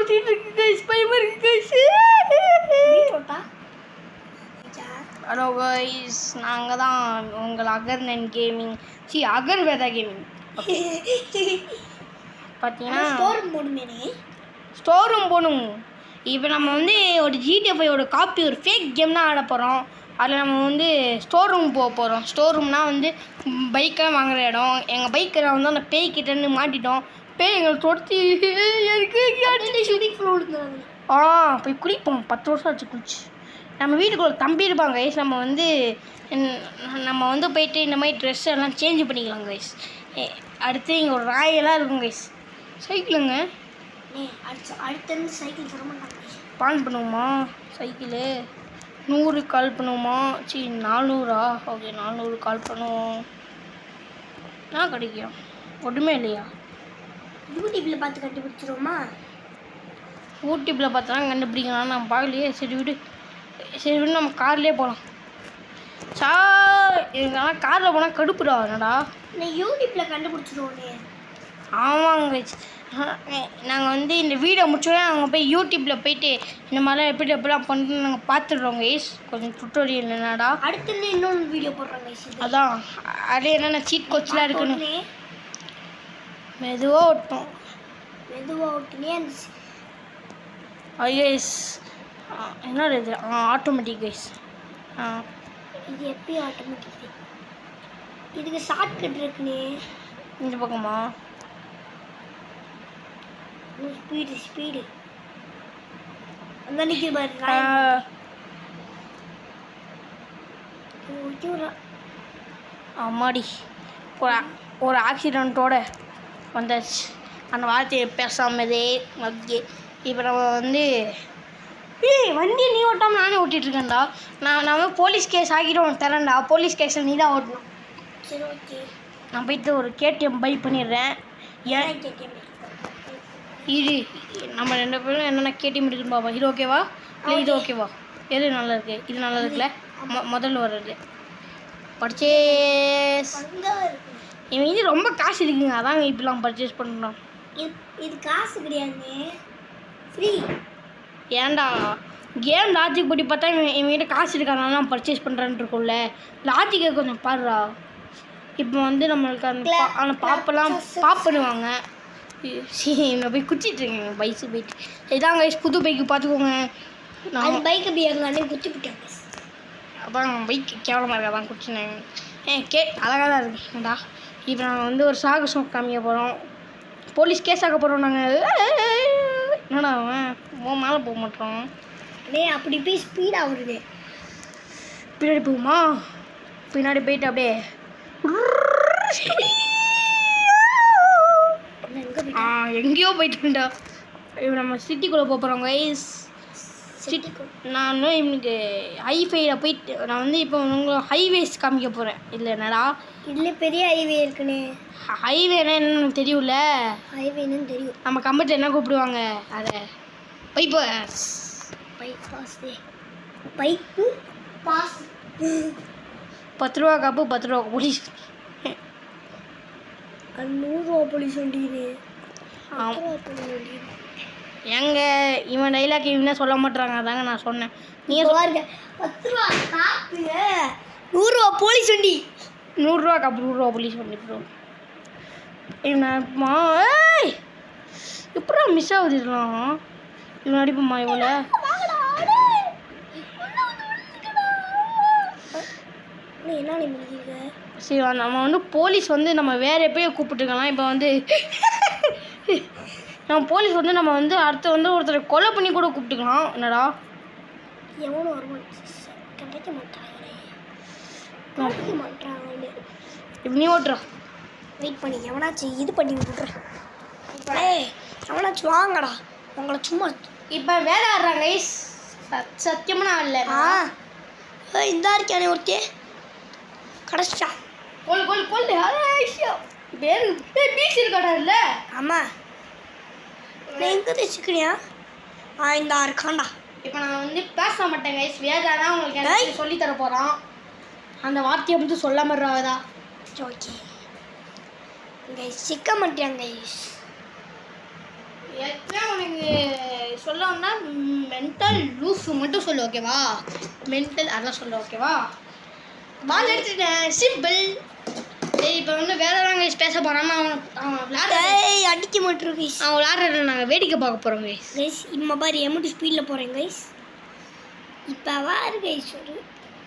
துரத்திட்டு இருக்கு கைஸ், பயமா இருக்கு கைஸ். ஹலோ கைஸ், நாங்கள் தான் உங்கள் அகர்நன் கேமிங், அகர் வேதா கேமிங். பார்த்தீங்கன்னா ஸ்டோர் ரூம் போகணும். இப்போ நம்ம வந்து ஒரு ஜிடிஎஃப்ஐயோட காப்பி, ஒரு ஃபேக் கேம் தான் ஆட போகிறோம். அதில் நம்ம வந்து ஸ்டோர் ரூம் போக போகிறோம். ஸ்டோர் ரூம்னால் வந்து பைக்கெல்லாம் வாங்குகிற இடம். எங்கள் பைக்கில் வந்து அந்த பேய்கிட்டேருந்து மாட்டிட்டோம். பேய் எங்களை தொடுத்தி போய் குளிப்போம். 10 வருஷம் ஆச்சு குளிச்சு. நம்ம வீட்டுக்குள்ள தம்பி இருப்பாங்க கைஸ். நம்ம வந்து போயிட்டு இந்த மாதிரி ட்ரெஸ் எல்லாம் சேஞ்ச் பண்ணிக்கலாம் கைஸ். அடுத்து இங்கே ஒரு ராயெல்லாம் இருக்கும் கைஸ். சைக்கிளுங்க அடுத்து சைக்கிள் தர மாட்டாங்க. பான் பண்ணுவோமா சைக்கிளு? 100 கால் பண்ணுவோமா? 400. ஓகே 400 கால் பண்ணுவோம். நான் கிடைக்கும் ஒன்றுமே இல்லையா? யூடியூப்பில் பார்த்து கண்டுபிடிச்சிருவோமா? யூடியூப்பில் பார்த்தா கண்டுபிடிக்கலாம். நம்ம பார்க்கலையே. சரி விடு நம்ம கார்லேயே போகலாம். இதெல்லாம் காரில் போனால் கடுப்புடா. என்னடா நான் யூடியூப்பில் கண்டுபிடிச்சிருவோனே. ஆமாங்க, நாங்கள் வந்து இந்த வீடியோ முடிச்சோடனே நாங்கள் போய் யூடியூப்பில் போயிட்டு இந்த மாதிரிலாம் எப்படிலாம் பண்ணுறோம் நாங்கள் பார்த்துடுறோம் கைஸ். கொஞ்சம் டுட்டோரியல் என்னடா. அடுத்து இன்னொன்று வீடியோ போடுறோம் கைஸ். அதான் அது என்னென்ன சீட் கோச்செலாம் இருக்குன்னு. மெதுவாக ஓட்டுனே கைஸ். என்னோட இது ஆட்டோமேட்டிக் கைஸ். இது எப்பயும் ஆட்டோமேட்டிக். இதுக்கு ஷார்ட்கட் இருக்குனே. இந்த பக்கமா? ஸ்பீடு அந்த நிற்கிது பாரு. அம்மாடி, ஒரு ஆக்சிடெண்ட்டோட வந்தாச்சு. அந்த வார்த்தையை பேசாமதே மத்தியே. இப்போ நம்ம வந்து வண்டியை நீ ஓட்டாமல் நானே ஓட்டிகிட்ருக்கேன்டா. நான் போலீஸ் கேஸ் ஆகிடும் தரேன்டா. போலீஸ் கேஸில் நீ தான் ஓட்டணும். சரி ஓகே. நான் போயிட்டு ஒரு கேடிஎம் பை பண்ணிடுறேன். ஏன் இது நம்ம 2 பேரும் என்னென்ன கேடிஎம் இருக்குன்னு பாப்பா. இது ஓகேவா இல்லை இது ஓகேவா? எது நல்லா இருக்குது? இது நல்லா இருக்குல்ல? முதல்ல வர்றது பர்ச்சேஸ். இவன் இது ரொம்ப காசு இருக்குங்க, அதாங்க இப்படிலாம் பர்ச்சேஸ் பண்ணுறோம். இது காசு கிடையாது, ஃப்ரீ. ஏன்டா கேம் லாஜிக் படி பார்த்தா இவன்கிட்ட காசு இருக்கானால நான் பர்ச்சேஸ் பண்ணுறேன்னு இருக்கும்ல. லாஜிக்கை கொஞ்சம் பாடுறா. இப்போ வந்து நம்மளுக்கு அந்த பாப்பெல்லாம் பண்ணுவாங்க. நான் போய் குச்சிட்ருக்கேங்க பைக்கு போயிட்டு. இதாங்க புது பைக்கு பார்த்துக்கோங்க. நான் பைக்கு அண்ணே குத்தி விட்டேன். அதான் பைக்கு கேவலமாக இருக்கா தான் குச்சினேன். அழகாக தான் இருக்குடா. இப்போ நாங்கள் வந்து ஒரு சாகசம் காமிக்க போகிறோம். போலீஸ் கேஸ் ஆக போகிறோம் நாங்கள். என்னடா அவன் மேலே போக மாட்டோம். அப்படி போய் ஸ்பீடாக வருது. பின்னாடி போகுமா? பின்னாடி போயிட்டு அப்படியே எங்கேயோ போயிட்டுண்டா. இப்போ நம்ம சிட்டிக்குள்ளே போகிறோம் கைஸ். நான் இவனுக்கு ஹைஃபைல போயிட்டு நான் வந்து இப்போ உங்களுக்கு ஹைவேஸ் காமிக்க போகிறேன். இல்லை என்னடா இதில் பெரிய ஹைவே இருக்குன்னு. ஹைவேனா என்னன்னு தெரியும்ல? ஹைவேன்னு தெரியும். நம்ம கம்பெனியில் என்ன கூப்பிடுவாங்க அதை? பைபாஸ். Bike pass. 10 ரூபா காப்பு 10 ரூபா போலீஸ். 100 ரூபா போலீஸ் வண்டியே. எங்க இவன் டைலாக் இவனே சொல்ல மாட்டாங்க. அதாங்க நான் சொன்னேன். நீங்கள் பாருங்க 10 ரூபா காப்பு 100 ரூபா போலீஸ் வண்டி. 100 ரூபா காப்பு 100 ரூபா போலீஸ் வண்டி ப்ரோ. இவனா எப்படா மிஸ் ஆகுதுலாம்? இவன் அடிப்போம்மா இவ்வளோ. சரி நம்ம வந்து போலீஸ் வந்து நம்ம வேறு எப்பயோ கூப்பிட்டுருக்கலாம். இப்போ வந்து நம்ம போலீஸ் வந்து நம்ம வந்து அடுத்து வந்து ஒருத்தரை கொலை பண்ணி கூட கூப்பிட்டுக்கலாம். என்னடா எவனோ கிடைக்க மாட்டாங்க. இப்போ நீ ஓட்டுறா. வெயிட் பண்ணி எவனாச்சும் இது பண்ணி விட்டுறேன். எவனாச்சும் வாங்கடா உங்களை சும்மா. இப்போ வேலை ஆடுறாங்க சத்தியமாக நான் இல்லை. இந்த இருக்கானே ஒருத்தே கடைச்சா கொல்லு பேரு பீச் இருக்காடா இல்லை? ஆமாம் நான் எங்கே தைச்சிக்கிறியா? இந்த இருக்காண்டா. இப்போ நான் வந்து பேச மாட்டேன் கைஸ். வேதாதான் உங்களுக்கு சொல்லித்தர போகிறான். அந்த வார்த்தையை மட்டும் சொல்லாம இருறாதா? ஓகே கைஸ் சிக்க மாட்டேன் கைஸ். எத்தனை உனக்கு சொன்னா மென்டல் லூஸ் மட்டும் சொல்லு ஓகேவா? மென்டல் அதெல்லாம் சொல்லு ஓகேவா? பால் எடுத்துட்டேன் சிம்பிள். சரி இப்போ வந்து வேற கைஸ் பேச போறான்னா அவன் விளையாட அடிக்க மாட்டோம் கைஸ். அவன் விளையாடுறத நாங்கள் வேடிக்கை பார்க்க போகிறோம் கைஸ். கைஸ் இப்போ பாரு எம்முட்டு ஸ்பீடில் போகிறேன் கைஸ். இப்போ வாரு கைஸ் ஒரு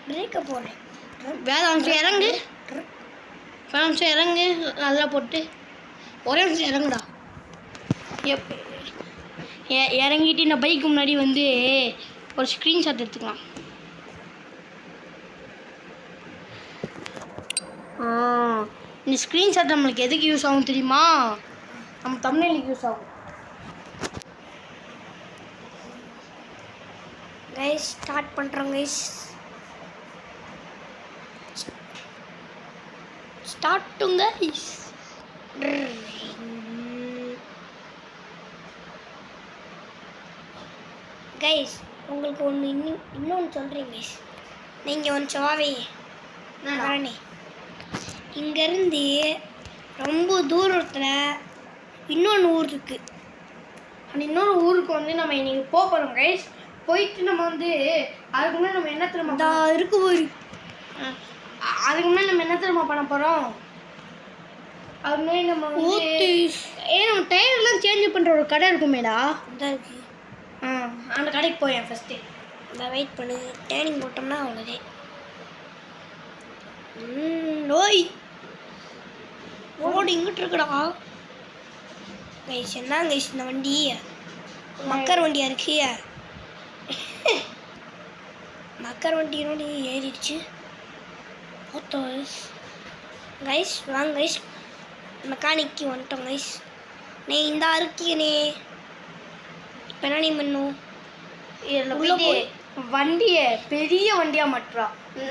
பிரேக்கை போடுறேன். வேற நிமிஷம் இறங்கு, வேற நிமிஷம் இறங்கு, நல்லா போட்டு ஒரே நிமிஷம் இறங்குடா. இறங்கிட்டு இந்த பைக்கு முன்னாடி வந்து ஒரு ஸ்க்ரீன்ஷாட் எடுத்துக்கலாம். இந்த ஸ்க்ரீன்ஷாட் நம்மளுக்கு எதுக்கு யூஸ் ஆகும் தெரியுமா? நம்ம தமிழ்நாட்டுக்கு யூஸ் ஆகும். கைஸ் ஸ்டார்ட் பண்ணுறோம் கைஸ். ஸ்டார்ட்டுங்க கைஸ். கைஸ் உங்களுக்கு ஒன்று இன்னொன்று சொல்கிறேன் கைஸ். நீங்கள் ஒன்று சவாவே வரனே. இங்கேருந்து ரொம்ப தூரத்தில் இன்னொன்று ஊர் இருக்குது. அந்த இன்னொரு ஊருக்கு வந்து நம்ம இன்னைக்கு போகிறோம் கைஸ். போயிட்டு நம்ம வந்து அதுக்கு முன்னாடி நம்ம என்ன திரும்ப இருக்கு போய் அதுக்கு முன்னாடி நம்ம என்ன திரும்ப பண்ண போகிறோம்? அதுக்கு முன்னாடி நம்ம வந்து நம்ம டயர்லாம் சேஞ்ச் பண்ணுற ஒரு கடை இருக்குமேடா. இதாக இருக்குது. அந்த கடைக்கு போயேன் ஃபஸ்ட்டு. இந்த வெயிட் பண்ணு, டேர்னிங் போட்டோம்னா அவ்வளோதே. நோய் ரோடு இங்கிட்டு இருக்குடா கைஸ். என்ன கைஸ் இந்த வண்டி மக்கர் வண்டியாக இருக்கு. மக்கர் வண்டியோட ஏறிடுச்சு. ஓத்தோ கைஸ் வாங்க கைஸ், மெக்கானிக்கு வந்துட்டோம் கைஸ். நீ இந்த அறுக்கியனே இப்போ என்ன நீ பண்ணும்? வண்டியை பெரிய வண்டியாக மாட்டுறா.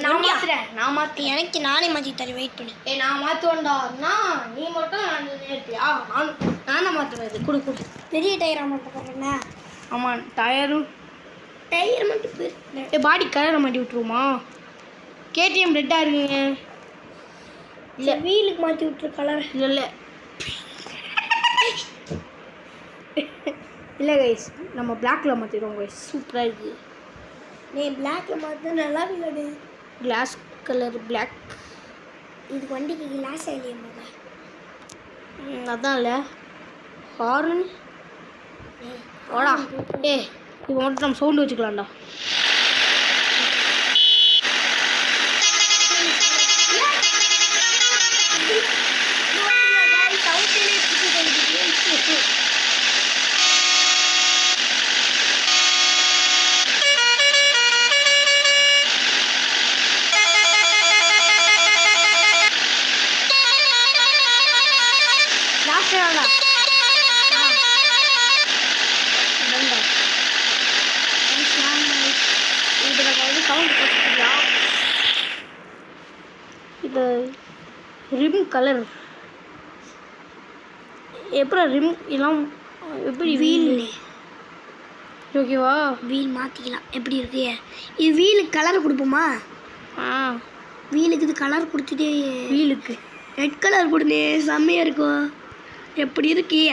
நான் மாற்றுறேன். எனக்கு நானே மாற்றி தரேன். வெயிட் பண்ணு. நான் மாற்றுவேன்டான்னா நீ மட்டும் இருப்பியா? நானே மாற்றுவேன். கொடு கொடு. பெரிய டயராக மாட்ட போகிறேன்னா? ஆமாம் டயரும் டயர் மட்டும் பாடி கலரை மாட்டி விட்டுருவோமா? கேடிஎம் ரெட்டாக இருக்குங்க. இல்லை வீலுக்கு மாற்றி விட்டுரு கலர். இல்லை இல்லை கைஸ் நம்ம பிளாக்ல மாற்றிடுவோம் கைஸ். சூப்பராக இருக்குது. நீ பிளாக்ல மாற்ற நல்லா இல்லைடு. Class colour black. இதுக்கு வண்டிக்கு கிளாஸ் இல்லையே போக. அதான் இல்லை ஹார்ன். ஓடா இப்போ மட்டும் நம்ம சவுண்டு வச்சுக்கலாம்டா. இப்போ ரிம் கலர் எப்படி ரிம் எல்லாம் எப்படி வீல் ஓகேவா? வீல் மாற்றிக்கலாம். எப்படி இருக்கு இது? வீலுக்கு கலர் கொடுப்போமா? வீலுக்கு இது கலர் கொடுத்துட்டே வீலுக்கு ரெட் கலர் கொடுனே செம்மையாக இருக்கும். எப்படி இருக்கு?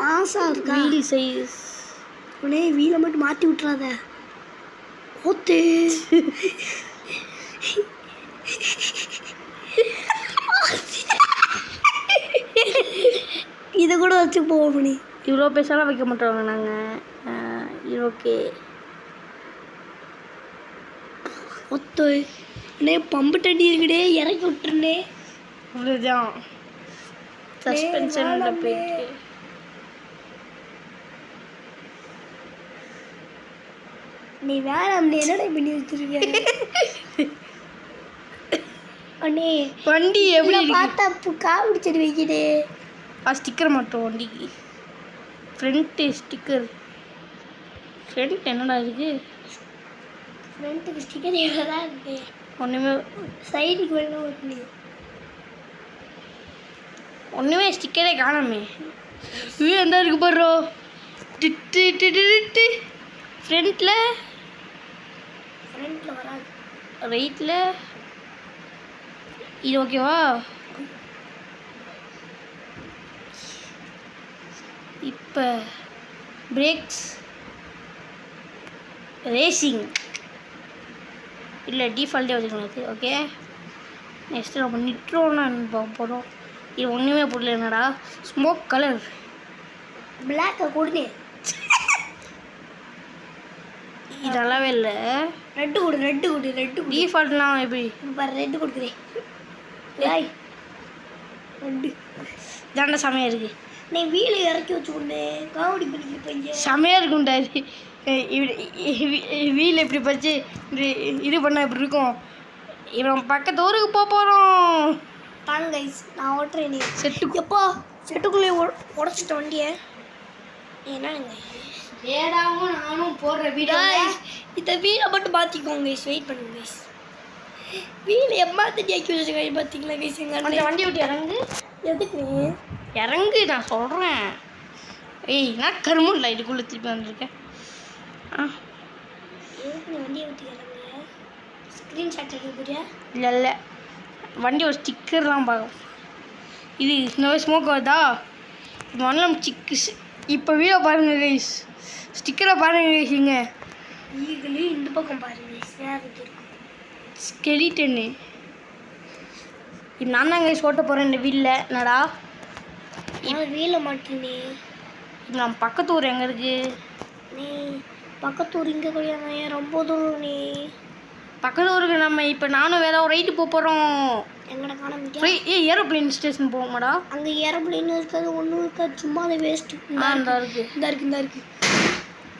மாசா இருக்கா? வீல் சைஸ் உடனே வீலை மட்டும் மாற்றி விட்றாத. ஓத்து இதை கூட வச்சு போவோம். நீ இவ்வளோ பேசாலாம் வைக்க மாட்டோங்க நாங்கள். இது ஓகே. ஒத்து அண்ணே பம்பு தண்ணி இருக்குடே, இறக்கி விட்டுருந்தே. இதுதான் சஸ்பென்ஷனில் போயிட்டு நீ வேணாம். என்னடா பண்ணி வச்சிருக்க அண்ணே? வண்டி எப்படி பார்த்தா காவடி செடி வைக்கிது. ஸ்டிக்கர் மாட்டோம் வண்டிக்கு. Front sticker. ஃப்ரண்ட் என்னடா இருக்கு? ஃப்ரண்ட்டுக்கு ஸ்டிக்கர் எவ்வளோ தான் இருக்கு. ஒன்றுமே சைடுக்கு வேணும் ஓகே. ஒன்றுமே ஸ்டிக்கரே காணாமே. இது எந்த இருக்கு பாரு. டிட்டு டிட்டு டிட்டு ஃப்ரண்ட்டில் வராது. ரைட்டில் இது ஓகேவா? இப்போ பிரேக்ஸ் ரேசிங் இல்லை டிஃபால்ட்டே வச்சுக்கணும். ஓகே, நெக்ஸ்ட்டு நம்ம நிட்ரோன்னு பார்க்க போகிறோம். இது ஒன்றுமே புரியல. என்னடா ஸ்மோக் கலர் பிளாக்கை கொடுங்க. இது நல்லாவே இல்லை. ரெட்டு கொடு, ரெட்டு கொடு, ரெட்டு கொடு. டிஃபால்ட்லாம் எப்படி பாரு, ரெட்டு கொடுக்குறேன். ஏய் ரெட்டு தாண்டா செமையாக இருக்குது. நீ வீலை இறக்கி வச்சு கொண்டு காமெடி பண்ணிக்கிட்டு போய் செமையாக இருக்கும்டா இது. வீல் எப்படி பறிச்சு இது பண்ணால் இப்படி இருக்கும். இவன் பக்கத்து ஊருக்கு போக போகிறோம். தாங்க கைஸ், நான் ஓட்டுறேன். நீ செட்டு எப்பா செட்டுக்குள்ளேயே உடச்சிட்ட வண்டியை. என்னங்க ஏடாவும் நானும் போடுற வீடியோ. இந்த வீலை மட்டும் பார்த்திக்கோங்க கைஸ், வெயிட் பண்ணுங்க கைஸ். வீலை எம்மாத்தி ஆக்கி வச்சு கை பார்த்தீங்களா கைஸ்? அந்த வண்டி விட்டு இறங்கு. எதுக்கு இறங்கு நான் சொல்கிறேன். ஏய், நான் கருமும் லைட்டுக்குள்ளே திருப்பி வந்திருக்கேன். எதுக்கு நீ வண்டியை விட்டு இறங்க? ஸ்க்ரீன்ஷாட் எடுக்க போறியா? இல்லை இல்லை, வண்டி ஒரு ஸ்டிக்கர்லாம் பார்க்கும். இது இந்த ஸ்மோக் வருதா? இப்போ வரலாம் ஸ்டிக்கு. இப்போ வீடியோ பாருங்கள் கைஸ், ஸ்டிக்கரை பாருங்கள் கைஸ். இங்கே ஈகளையும் இந்த பக்கம் பாருங்க கைஸ். ஸ்கெலிட்டனு. இப்போ நான் தான் கைஸ் ஓட்ட போகிறேன் இந்த வீலில். என்னடா வீலை மாட்டேனே. இப்போ நம்ம பக்கத்து ஊர் எங்கே இருக்குது? நீ பக்கத்து ஊர் இங்கே கிடையாது, ரொம்ப தூரம். நீ பக்கத்து ஊருக்கு நம்ம இப்போ நானும் வேற ஒரு ரைட்டு போக போகிறோம். எங்கட காண முடியாது. ஏரோப்ளேன் ஸ்டேஷன் போகமாடா? அங்கே ஏரோப்ளேன் இருக்காது, ஒன்றும் இருக்காது, சும்மா அதை வேஸ்ட்டு. இந்த இருக்குது, இந்த இருக்குது.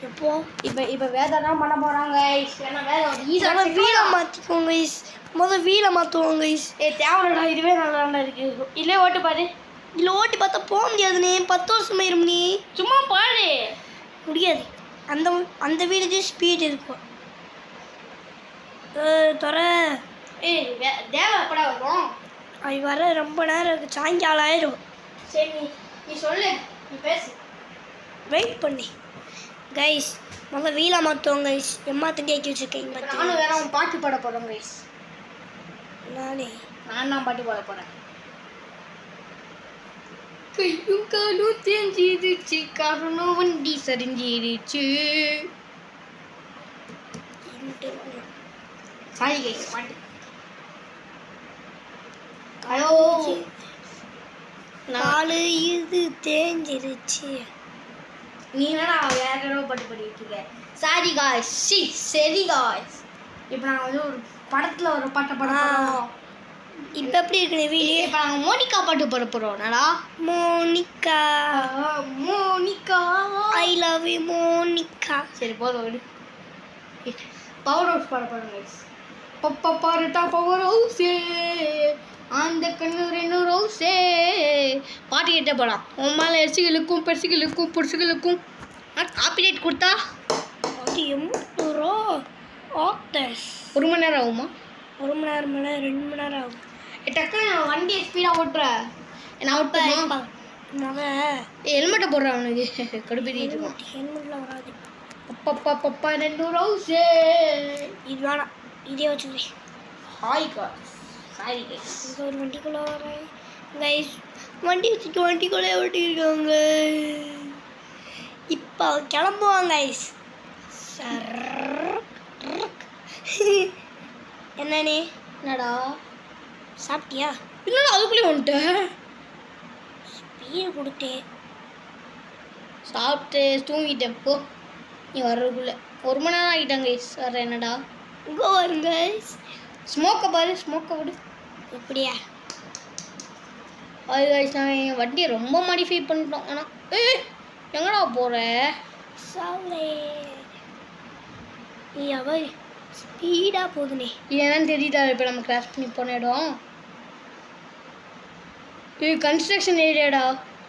எப்போ இப்போ வேலை தான் பண்ண போகிறாங்க. வேலை வீலை மாற்றிக்கோங்க கைஸ். வீலை மாற்றுவோங்க கைஸ். தேவைடா, இதுவே நல்லா இருக்குது. இல்லை ஓட்டு பாரு. இல்லை ஓட்டி பார்த்தா போக முடியாதுண்ணே, 10 வருஷம் ஆயிரும். நீ சும்மா பாரு. முடியாது. அந்த வீடு ஸ்பீட் இருக்கும். துற தேவை எப்படா வரும்? அது வர ரொம்ப நேரம் இருக்குது, சாயங்காலம் ஆயிடும். சரி, நீ சொல்லு, நீ பேசு. வெயிட் பண்ணி கைஸ். வீலை மாற்றுவோங்க கைஸ். எம்மாத்தி ஆக்கி வச்சுருக்கீங்க. நானும் வேற அவன் பாட்டு பாட போகிறோம் கைஸ். நான் தான் பாட்டு பாட போகிறேன். கையும் காலும் தெரிஞ்சிருச்சு, காரணம் வண்டி சரிஞ்சிருச்சு. சாரி கைஸ், பாட்டு. ஹலோ, நாலு இது தேஞ்சிருச்சு. நீ என்னடா வேற ஏதோ பாட்டு பாடிட்டு இருக்க? சாரி காய்ஸ், சரி காய்ஸ். இப்போ நாங்கள் வந்து ஒரு படத்தில் ஒரு பாட்டை பாட போகிறோம். இப்போ எப்படி இருக்கு வீலே? இப்போ நாங்கள் மோனிகா பாட்டு பாட போகிறோம். என்னடா Monica, Monica, I love you Monica. சரி போதும் விடு. பவர் ஹவுஸ் பாட போகிறோம் கைஸ். பப்பா பாருட்டா பவர் ஹவுஸே, அந்த கண்ணு 2 ரோஸே. பாட்டு கேட்டே போகலாம். உன் மேலே எரிசிகளுக்கும் பெருசுகளுக்கும் புருஷுகளுக்கும் காப்பிரைட் கொடுத்தா அது எம்மூரோ ஆக்டர்ஸ். 1 மணி நேரம் ஆகுமா? 1 மணி நேரம், 2 மணி நேரம் ஆகும். டக்குன்னு நான் வண்டியை ஸ்பீடாக ஓட்டுறேன். நான் ஓட்டுப்பா. ஹெல்மெட்டை போடுறேன் அவனுக்கு. கடுப்பேறிட்டு இருக்கான். ஹெல்மெட்டில் வராது. பப்பா பப்பா 2 ரோஸே. இது வேணாம், இதே வச்சுக்கிறேன். Hi guys, sorry guys. இங்கே ஒரு வண்டிக்குள்ளே வரேன் கைஸ். வண்டி வச்சுட்டு வண்டிக்குள்ளே ஓட்டியிருக்காங்க. இப்போ கிளம்புவாங்க கைஸ். என்னண்ணே? என்னடா சாப்பிட்டியா? இல்லைடா, அதுக்குள்ளே வந்துட்டேன். ஸ்பீடு கொடுத்தேன், சாப்பிட்டு தூங்கிட்டேன். போ, நீ வர்றதுக்குள்ளே 1 மணி நேரம் ஆகிட்டாங்க கைஸ். வர என்னடா? இங்கே வருங்க கைஸ். ஸ்மோக்கை பாரு, ஸ்மோக்கை விடு. எப்படியா? அது கைஸ், நான் என் வண்டியை ரொம்ப மாடிஃபை பண்ணிட்டோம். ஆனால் எங்கடா போகிற? சாவுலே நீ அவ ஸ்பீடாக போகுதுனே. இது என்னன்னு தெரியுதா? இப்போ நம்ம கிராஸ் பண்ணி போன இடம் இது கன்ஸ்ட்ரக்ஷன் ஏரியாடா.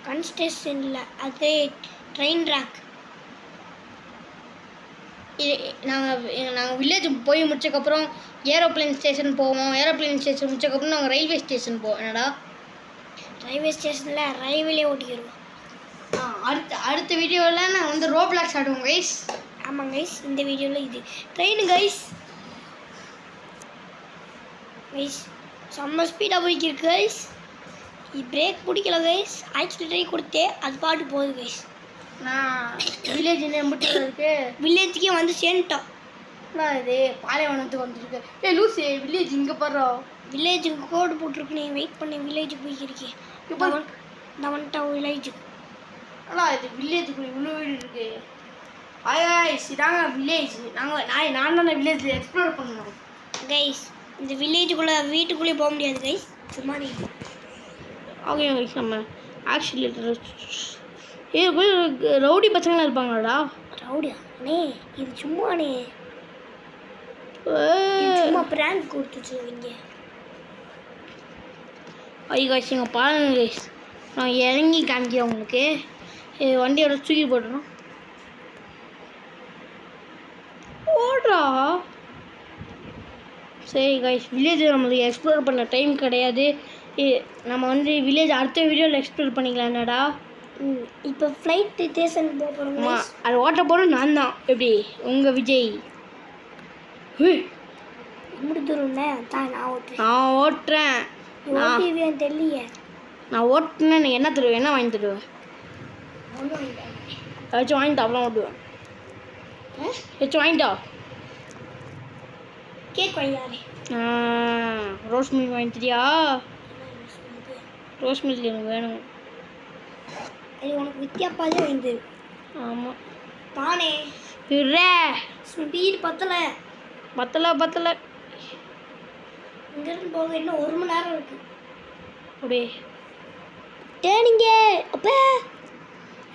கன்ஸ்ட்ரக்ஷன் இல்லை, அது ட்ரெயின் ட்ராக். இது நாங்கள் வில்லேஜ் போய் முடிச்சக்கப்புறம் ஏரோப்ளேன் ஸ்டேஷன் போவோம். ஏரோப்ளேன் ஸ்டேஷன் முடிச்சக்கப்புறம் நாங்கள் ரயில்வே ஸ்டேஷன் போவோம். என்னடா? ரயில்வே ஸ்டேஷனில் ரயில்வே ஓட்டிக்கிடுவோம். அடுத்த வீடியோவில் நான் வந்து ரோப்ளாக்ஸ் ஆடுவோம் கைஸ். ஆமாங்க கைஸ், இந்த வீடியோவில் இது ட்ரெயின் கைஸ். கைஸ் செம்ம ஸ்பீடாக போய்க்கிருக்கு கைஸ். பிரேக் பிடிக்கல கைஸ். ஆக்சிடென்ட் கொடுத்தே அது பாட்டு போகுது கைஸ். நான் வில்லேஜ் எம்பிட்டு இருக்கு? வில்லேஜுக்கே வந்து சேர்ந்துட்டோம். என்ன இது பாலைவனத்துக்கு வந்துருக்கு? லூசி வில்லேஜ் இங்கே பாரு. வில்லேஜுக்கு கோடு போட்டிருக்கு. நீ வெயிட் பண்ணி வில்லேஜுக்கு போய்க்கிருக்கேன். இப்போ நான் வந்துட்டேன் வில்லேஜுக்கு. ஆனால் இது வில்லேஜுக்குள்ள இவ்வளோ வீடு இருக்கு. ஐஸ் இதாங்க வில்லேஜ். நான் தானே வில்லேஜில் எக்ஸ்ப்ளோர் பண்ணணும். கைஸ் இந்த வில்லேஜுக்குள்ளே வீட்டுக்குள்ளேயே போக முடியாது கைஸ். சும்மா நீ ஓகே கைஸ் நம்ம ஆக்சுவலி ரவுடி பசங்களாம் இருப்பாங்களாடா? ரவுடியா அண்ணே? இது சும்மாண்ணே, சும்மா பிராங்க் கொடுத்துச்சு இங்கே. ஐயோ கைஸ் இங்கே பாருங்க கைஸ், நான் இறங்கி காமிக்கிறேன் உங்களுக்கு. வண்டியோட தூக்கி போட்டுறோம். ஓடுறா. சரி கைஸ், வில்லேஜ் நம்மளுக்கு எக்ஸ்ப்ளோர் பண்ண டைம் கிடையாது. நம்ம வந்து வில்லேஜ் அடுத்த வீடியோவில் எக்ஸ்ப்ளோர் பண்ணிக்கலாம். என்னடா இப்போ ஃப்ளைட் ஸ்டேஷனுக்கு போக போகிறோம். அது ஓட்ட போகிறோம் நான் தான். எப்படி உங்கள் விஜய்? இப்படி தூரம்ல தான் நான் ஓட்டுறேன். நான் ஓட்டுறேன். ஓட்டிவேன் தெரியலையே. நான் ஓட்டுனேன். எனக்கு என்ன தருவேன்? என்ன வாங்கி தருவேன்? ஏதாச்சும் வாங்கிட்டா அவ்வளோ ஓட்டுவேன். ஏதாச்சும் வாங்கிட்டா? கேக் வாங்கியாரே. ரோஸ் மில்க் வாங்கி தரியா? ரோஸ் மில்க் எனக்கு வேணும். அது உனக்கு வித்தியாப்பாதே வாங்கிது. ஆமாம் தானே இறே ஸ்பீட் பத்தலை. பத்தலை இங்கேருந்து போக இன்னும் 1 மணி நேரம் இருக்கு. அப்படியே டேனிங்க அப்போ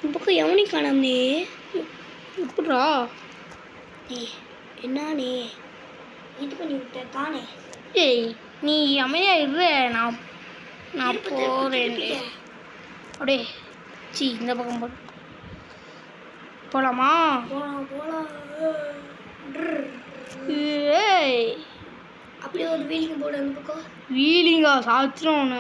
இந்த பக்கம் எவனையும் காணாமனே. எப்படா? என்னானே இது பண்ணி விட்டேன் தானே. ஏய் நீ அமைதியாக இரு. நான் போகிறேன். அப்படியே இந்த பக்கம் போகலாமா? போகலாம். ஏய் அப்படியே ஒரு வீலிங் போர்டு அந்த பக்கம். வீலிங்கா? சாத்திரம் ஒன்று.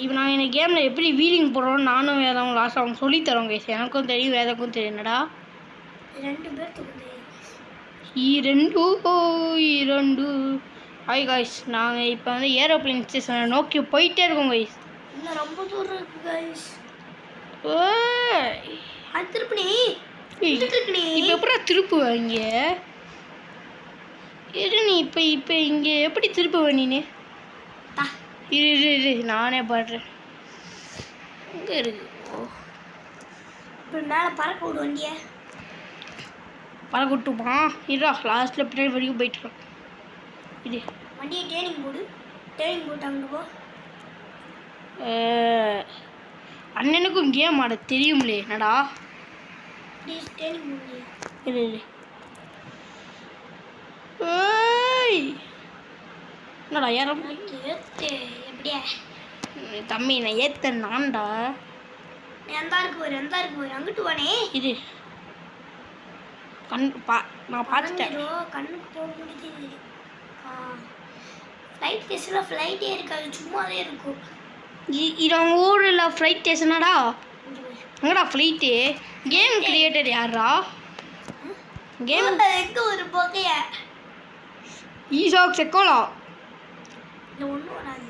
இப்போ நான் இந்த கேமில் எப்படி வீலிங் போடுறோன்னு நானும் வேதம் லாஸ்ட் அவங்க சொல்லித்தரோம் கைஸ். எனக்கும் தெரியும், வேதக்கும் தெரியும். என்னடா 2 பேர்த்துக்கு இரண்டு. ஹாய் கைஸ், நாங்கள் இப்போ வந்து ஏரோப்ளேன் ஸ்டேஷனை நோக்கி போயிட்டே இருக்கோம் கைஸ். இன்னும் ரொம்ப தூரம் இருக்கு கைஸ். ஏய் அது திருப்பி இப்போ எப்படா திருப்புவேன் இங்கே? இரு நீ இப்போ இங்கே எப்படி திருப்புவேன் நீனு? இரு நானே பாடுறேன். இங்கே இருக்கு. இப்போ மேலே பறக்க விடு வண்டியை. பறக்க விட்டுமா? இருடா லாஸ்ட்டில் பின்னாடி வரைக்கும் போயிட்டுருக்கோம். இது வண்டியை டேனிங் போட்டு அங்கே போ. அண்ணனுக்கும் கேம் ஆட தெரியும்லே. என்னடா ப்ளீஸ் டேனிங் போடு. இரு ஏய் என்னடா யாரும் ஏத்து எப்படியா தம்பி? நான் ஏத்தேன் நான்டா. நீ அந்த இருக்கு போயிரு அங்கிட்டு வானே. இது நான் பார்த்துட்டேன். கண்ணுக்கு போக முடியுது. ஃப்ளைட் ஸ்டேஷனில் ஃப்ளைட்டே இருக்காது, சும்மாவே இருக்கும். இது அவங்க ஊரில் ஃப்ளைட் ஸ்டேஷனாடா? எங்கடா ஃப்ளைட்டு? கேம் கிரியேட்டர் யாரா? கேம் எங்கே ஒரு போகைய ஈசாக் செக்கோலா. இல்லை ஒன்றும் வராது.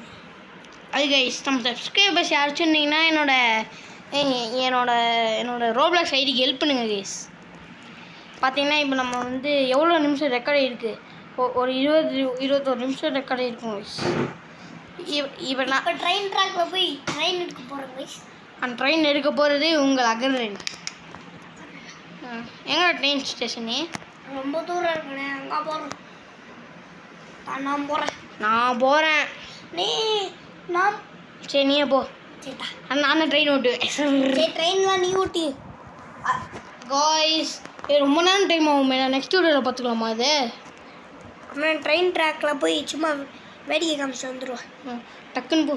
அது கைஸ், நம்ம சப்ஸ்கிரைபர்ஸ் யாராச்சும் இருந்தீங்கன்னா என்னோட ரோப்ளாக்ஸ் ஐடிக்கு ஹெல்ப் பண்ணுங்க கைஸ். பார்த்தீங்கன்னா இப்போ நம்ம வந்து எவ்வளோ நிமிஷம் ரெக்கார்ட் ஆகிருக்கு? ஒரு 21 நிமிஷம் ரெக்கார்ட் ஆகிருக்கும் கைஸ். இப்போ நான் ட்ரெயின் ட்ராக்ல போய் ட்ரெயின் எடுக்க போகிறேன் கைஸ். அந்த ட்ரெயின் எடுக்க போகிறது உங்கள் அகர்ரெயின். எங்கே ட்ரெயின் ஸ்டேஷனு? ரொம்ப தூரம் இருக்குண்ணே. அங்கே போகிறோம். நான் போகிறேன். நீ நான் சரி நீயே போ. சரிட்டா. நானும் ட்ரெயின் ஓட்டுவேன். சரி ட்ரெயின்லாம் நீ ஓட்டி. காய்ஸ் ரொம்ப நேரம் டைம் ஆகுமே. நான் நெக்ஸ்ட் வீடியோவில் பார்த்துக்கலாமா? இது அப்புறம் ட்ரெயின் ட்ராக்கில் போய் சும்மா வேடிக்கை காமிச்சு வந்துடுவோம். டக்குன்னு போ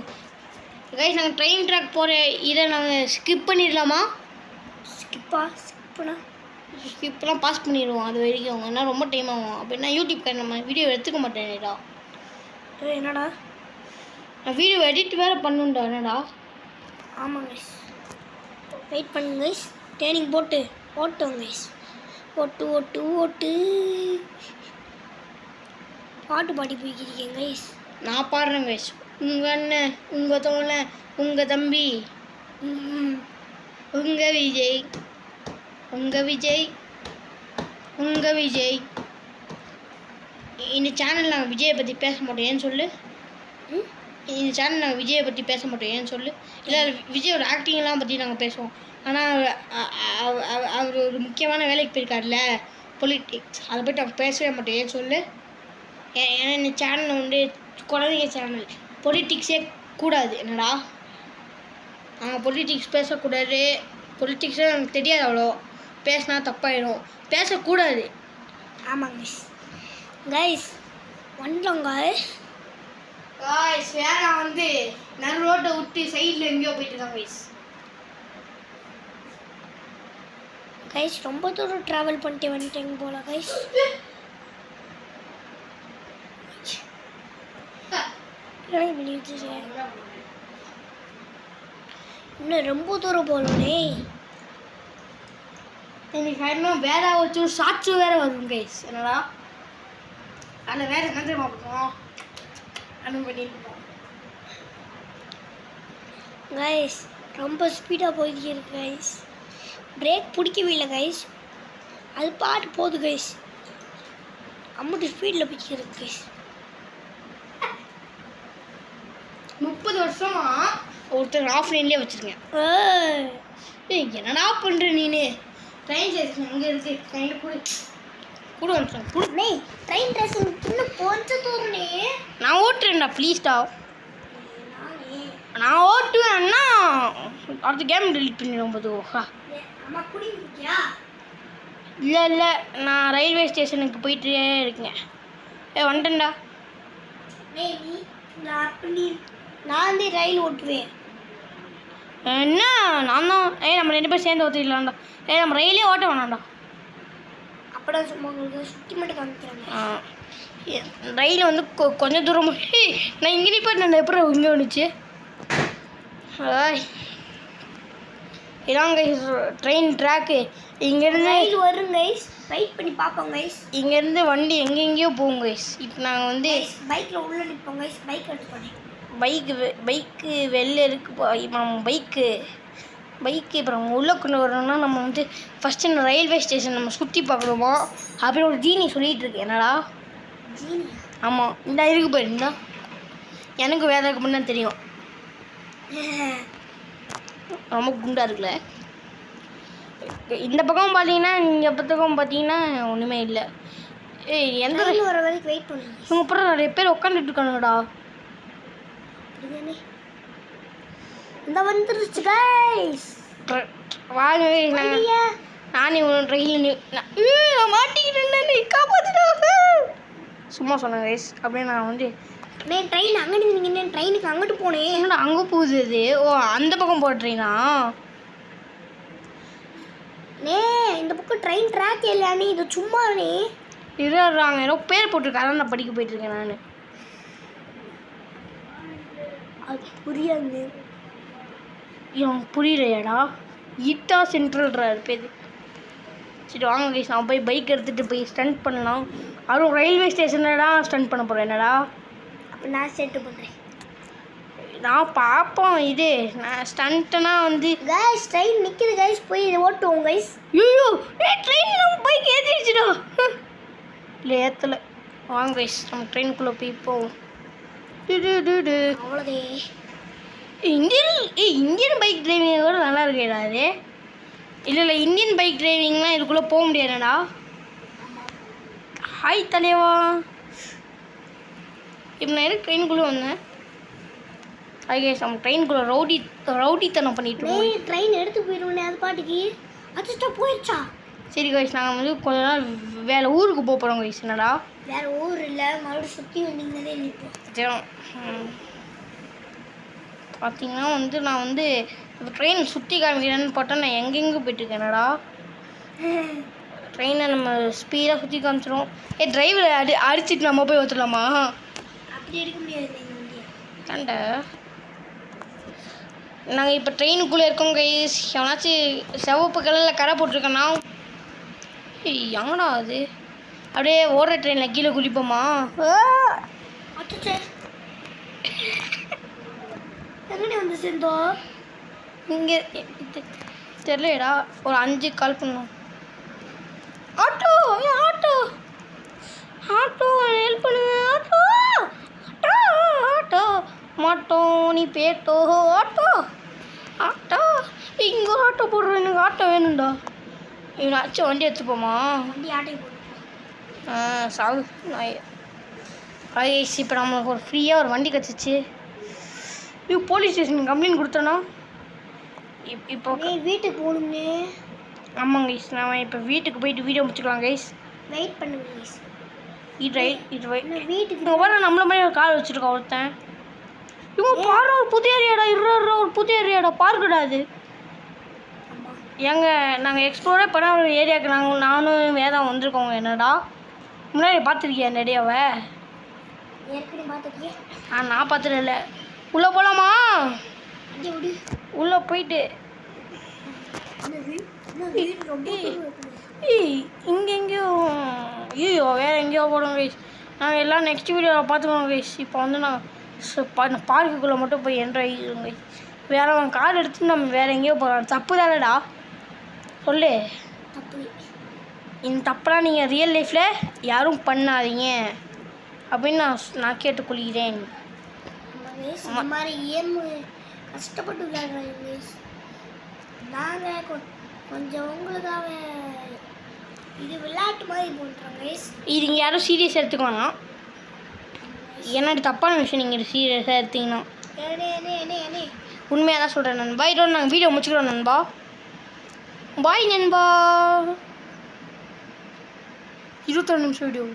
கைஸ். நாங்கள் ட்ரெயின் ட்ராக் போகிற இதை நாங்கள் ஸ்கிப் பண்ணிடலாமா? ஸ்கிப்லாம் பாஸ் பண்ணிடுவோம். அது வரைக்கும் அவங்க என்ன ரொம்ப டைம் ஆகும். அப்படின்னா யூடியூப்க்கு நம்ம வீடியோ எடுத்துக்க மாட்டேன்டா. என்னடா நான் வீடியோ எடிட் வேறு பண்ணுண்டா. என்னடா? ஆமாம் கைஸ், வெயிட் பண்ணுங்க கைஸ். ட்ரெயினிங் போட்டு ஓட்டுவோம் கைஸ். ஓட்டு பாட்டு பாடி போய்க்கிறீங்க கைஸ். நான் பாடுறேன் கைஸ். உங்கள் அண்ணன், உங்கள் தோழன், உங்கள் தம்பி, உங்கள் விஜய். உங்கள் விஜய் இந்த சேனல் நாங்கள் விஜயை பற்றி பேச மாட்டோம் ஏன்னு சொல்லு. இந்த சேனல் நாங்கள் விஜயை பற்றி பேச மாட்டோம் ஏன்னு சொல்லு. இல்லை விஜயோட ஆக்டிங்லாம் பற்றி நாங்கள் பேசுவோம். ஆனால் அவர் ஒரு முக்கியமான வேலைக்கு போயிருக்காருல்ல, பொலிட்டிக்ஸ், அதை பற்றி நாங்கள் பேசவே மாட்டோம் ஏன்னு சொல்லு. ஏன்னா இந்த சேனல் வந்து குழந்தைங்க சேனல், பொலிட்டிக்ஸே கூடாது. என்னடா நாங்கள் பொலிட்டிக்ஸ் பேசக்கூடாது, பொலிட்டிக்ஸே எனக்கு தெரியாது, அவ்வளோ பேசினா தப்பாயிடும், பேசக்கூடாது. ஆமாங்க கைஸ் வந்துட்டோம் காய்ஸ். வேற வந்து நடு ரோட்டை விட்டு சைடில் எங்கேயோ போயிட்டு இருக்காங்க கைஸ். ரொம்ப தூரம் ட்ராவல் பண்ணிட்டு வந்துட்டேங்க போல கைஸ். இன்னும் ரொம்ப தூரம் போகலனே. இன்னைக்கு இன்னும் வேற வச்சும் ஷார்ட்ஸும் வேற வரும் கைஸ். என்னடா அதில் வேற என்ன தெரியுமா பண்ணுவோம், பண்ணிருக்கோம் கைஸ். ரொம்ப ஸ்பீடாக போயிட்டு இருக்கு கைஸ். பிரேக் பிடிக்கவே இல்லை கைஸ், அது பாட்டு போகுது கைஸ். அம்மட்டு ஸ்பீடில் போய்க்கு இருக்கு கைஸ். 30 வருஷமா ஒருத்தர் ஆஃப்லைன்லேயே வச்சுருக்கேன். என்னடா பண்ணுற நீனு? ட்ரெயின் ஸ்டேஷன் அங்கே இருக்கு, ட்ரெயினில் கூட வந்துட்டேன் கூட. ட்ரெயின் ஸ்டேஷன் இன்னும் கொஞ்சம் தூரனே. நான் ஓட்டுறேன்டா ப்ளீஸ்டா. நான் ஓட்டுவேன்னா அடுத்த கேம் டெலிட் பண்ணிடுவோம் போதுவா. இல்லை நான் ரயில்வே ஸ்டேஷனுக்கு போயிட்டே இருக்கேன். வந்துட்டேன்டா. நான் வந்து ரயில் ஓட்டுவேன். என்ன நான் தான் நம்ம 2 பேரும் சேர்ந்து ஓட்டிடலாம்டா. நம்ம ரயிலே ஓட்ட வேணாம்டா. அப்பதான் சும்மா உங்களுக்கு சுற்றி மட்டும் காமிக்கிறாங்க. ரயில் வந்து கொஞ்சம் தூரம். நான் இங்கே போய் நான் எப்படி இங்கே வந்துச்சு. இதான் கைஸ் ட்ரெயின் ட்ராக்கு. இங்கேருந்து ரயில் வரும் கைஸ், வெயிட் பண்ணி பார்ப்போம் கைஸ். இங்கேருந்து வண்டி எங்கெங்கேயோ போகும் கைஸ். இப்போ நாங்கள் வந்து பைக்கில் உள்ளே நிற்போம் கைஸ். பைக் எடுத்துக்கோங்க. பைக்கு வெளில இருக்கு. பைக்கு இப்போ நம்ம உள்ளே கொண்டு வரணும்னா நம்ம வந்து ஃபஸ்ட்டு இந்த ரயில்வே ஸ்டேஷன் நம்ம சுற்றி பார்க்கணுமா அப்படின்னு ஒரு ஜீனி சொல்லிகிட்டு இருக்கு. என்னடா ஜீனி? ஆமாம், இந்த இருக்கு போய் இருந்தா எனக்கு வேலைக்கு முன்னே தெரியும். ரொம்ப குண்டாக இருக்குல்ல. இந்த பக்கம் பார்த்தீங்கன்னா இந்த பக்கம் பார்த்தீங்கன்னா ஒன்றுமே இல்லை. எந்த வர வரைக்கும் வெயிட் பண்ணுங்க. இவங்க அப்புறம் நிறைய பேர் உட்காந்துட்டு இருக்கானுடா. இந்த வந்துருச்சு கைஸ். வாங்க நானே ரயில் நான் மாட்டிக்கிட்டேன், காப்பாற்றிட்டா. சும்மா சொன்னேன் கைஸ். அப்படியே நான் வந்து ட்ரெயின் அங்கிட்டு நீங்கள் ட்ரெயினுக்கு அங்கிட்டு போனேன். என்னடா அங்கே போகுது அது? ஓ அந்த பக்கம் போகிற ட்ரெயினா? இந்த பக்கம் ட்ரெயின் ட்ராக் இல்லையானே, இது சும்மா நீ இருறாங்க. ஏதோ பேர் போட்டிருக்கேன், அதான் நான் படிக்க போயிட்டுருக்கேன். நான் அது புரியாது. எனக்கு புரியலையாடா. ஈட்டா சென்ட்ரல்ரா பேர். சரி வாங்க கைஸ், நான் போய் பைக் எடுத்துகிட்டு போய் ஸ்டண்ட் பண்ணலாம். அதுவும் ரயில்வே ஸ்டேஷன்லடா ஸ்டண்ட் பண்ண போகிறேன். என்னடா அப்போ நான் ஸ்டண்ட் பண்ணுறேன். நான் பார்ப்போம். இது நான் ஸ்டண்ட்டுனா வந்து கைஸ் ட்ரெயின் நிற்கிது கைஸ், போய் இதை ஓட்டுவோம் கைஸ். ஐயோ ட்ரெயின் நம்ம பைக் ஏற்றிடுச்சுடா. இல்லை ஏற்றலை. வாங்க கைஸ் நம்ம ட்ரெயினுக்குள்ளே போய் போவோம். அவ்வளோதே. இந்தியன் பைக் டிரைவிங் கூட நல்லா இருக்கேடா அது. இல்லை இந்தியன் பைக் டிரைவிங்லாம் இதுக்குள்ளே போக முடியாதுடா. ஹாய் தலைவா. இப்போ நான் எதுக்கு ட்ரெயினுக்குள்ளே வந்தேன்? ஐயேஸ் நம்ம ட்ரெயினுக்குள்ளே ரவுடித்தனம் பண்ணிட்டு ட்ரெயின் எடுத்து போயிடுவோன்னே அது பாட்டுக்கு. அது போயிடுச்சா? சரி கைஸ் நாங்கள் வந்து கொஞ்ச நாள் வேறு ஊருக்கு போக போகிறோம் கைஸ். என்னடா வேறு ஊர் இல்லை, மறுபடியும் சுற்றி வந்தீங்களே நிற்போம். பார்த்தீங்கன்னா வந்து நான் வந்து இப்போ ட்ரெயின் சுற்றி காமிக்கிறேன்னு போட்டால் நான் எங்கெங்கே போயிட்டுருக்கேன். என்னடா ட்ரெயினை நம்ம ஸ்பீடாக சுற்றி காமிச்சிடும். டிரைவரை அடிச்சுட்டு நம்ம போய் ஊற்றலாமா? அப்படி எடுக்க முடியாது தாண்டா. நாங்கள் இப்போ ட்ரெயினுக்குள்ளே இருக்கோம் கைஸ். எவனாச்சும் சிவப்பு கலரில் கரை போட்டிருக்கேன்னா எங்கடா அது? அப்படியே ஓடுற ட்ரெயினில் கீழே குளிப்போமா? எங்கடி வந்து சேர்ந்தோம்? இங்கே தெரியலடா. ஒரு 5 கால் பண்ணோம். ஆட்டோ ஆட்டோ ஆட்டோ ஹெல்ப் பண்ணுங்க ஆட்டோ ஆட்டோ ஆட்டோ மாட்டோம் நீ பேட்டோ ஆட்டோ ஆட்டோ இங்கே ஆட்டோ போடுறோம் எனக்கு ஆட்டோ வேணும்டா இவனாச்சும் வண்டி எடுத்துப்போமா வண்டி ஆட்டையை போட்டு சாவு கைஸ் இப்போ நம்மளுக்கு ஒரு ஃப்ரீயாக ஒரு வண்டி கிடச்சிச்சு இது போலீஸ் ஸ்டேஷன் கம்ப்ளைண்ட் கொடுத்தோன்னா இப்போ வீட்டுக்கு போகணும்னே. ஆமாங்க கைஸ் நான் இப்போ வீட்டுக்கு போயிட்டு வீடியோ முடிச்சுக்கலாம் கைஸ் வெயிட் பண்ணுங்க கைஸ். இது ரைட் வீட்டுக்கு இவங்க வர நம்மள மாதிரி ஒரு கார் வச்சுருக்கோம் ஒருத்தன் இவங்க பாரு ஒரு புது ஏரியாடா ஒரு புது ஏரியாடா பார்க்குடா அது ஏங்க நாங்கள் எக்ஸ்ப்ளோரே பண்ண ஒரு ஏரியாவுக்கு நானும் வேதம் வந்திருக்கோங்க என்னடா முன்னாடி பார்த்துருக்கியா அந்த ஏரியாவை ஏற்கனவே பார்த்துருக்கியே. நான் பார்த்துட்டு இல்லை உள்ளே போகலாமா வண்டி விடு. உள்ளே போயிட்டு வீடு ரொம்ப இங்கே எங்கேயோ ஐயோ வேறு எங்கேயோ போகிறோம் கைஸ் நாங்கள் எல்லாம் நெக்ஸ்ட் வீடியோவில் பார்த்துக்கோங்க கைஸ் இப்போ வந்து நான் பார்க்குக்குள்ளே மட்டும் போய் என்ட்ரு ஆகிடுவோம் கைஸ் வேறு அவன் கார் எடுத்து நம்ம வேறு எங்கேயோ போகிறோம் தப்பு தானடா சொல்லு தப்பு. இந்த தப்பெல்லாம் நீங்கள் ரியல் லைஃப்பில் யாரும் பண்ணாதீங்க அப்படின்னு நான் கேட்டுக்கொள்கிறேன். இந்த மாதிரி கேம் கஷ்டப்பட்டு விளையாடுறாங்க கைஸ். நாங்கள் கொஞ்சம் உங்களுக்காக இது விளையாட்டு மாதிரி போட்டுறோம் கைஸ். இது இங்கே யாரும் சீரியஸாக எடுத்துக்கோனா என்னடி தப்பான விஷயம் நீங்கள் சீரியஸாக எடுத்தீங்கன்னா உண்மையாக தான் சொல்கிறேன் நண்பா. இதோட நாங்கள் வீடியோ முடிச்சுக்கிறோம் நண்பா. பாய் நண்பா. 21 நிமிஷம் வீடியோ.